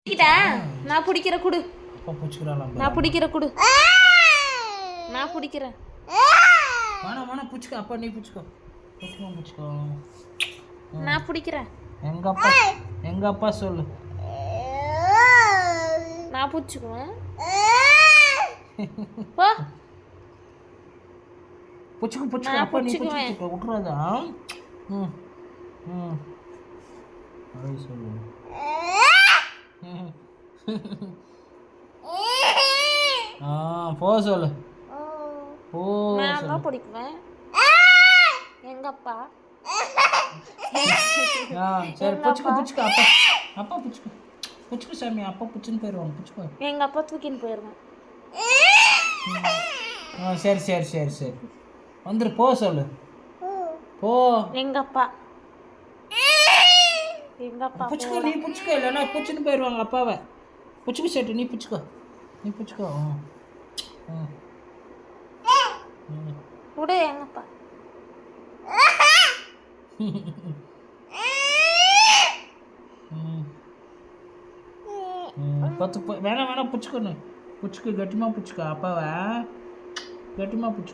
நான் பிடிக்கிற குடு. நான் பிடிக்கிற குடு. நான் பிடிக்கிறேன். வேணாம் பிடிச்சிக்கோ. அப்பா நீ பிடிச்சிக்கோ. பிடிச்சிக்கோ. நான் பிடிக்கிறேன். எங்க அப்பா சொல்லு. நான் பிடிச்சிக்குவேன். போ. பிடிச்சிக்கோ. அப்பா நீ பிடிச்சிக்கோ. விட்டுறாதா? சொல்லு. போ சொல்லு. நான் தான் பிடிக்குவேன். எங்க அப்பா. சரி பிடிச்சிக்கோ. அப்பா பிடிச்சிக்கோ சாமி. அப்பா பிடிச்சின்னு போயிடுவாங்க. பிடிச்சிக்கோ. எங்க அப்பா தூக்கின்னு போயிடுவேன். சரி வந்துரு. போ சொல்லு. போ. எங்க அப்பா பிடிச்சிக்கோ. நீ பிடிச்சிக்கோ. இல்லைன்னா பிடிச்சின்னு போயிடுவாங்க அப்பாவை. பிடிச்சிக்கோ சேட்டு. நீ பிடிச்சிக்கோ. விடு. எங்க அப்பா. வேணாம் பிடிச்சிக்கோ. கட்டிமா பிடிச்சிக்கோ. அப்பாவை கட்டிமா பிடிச்சிக்கோ.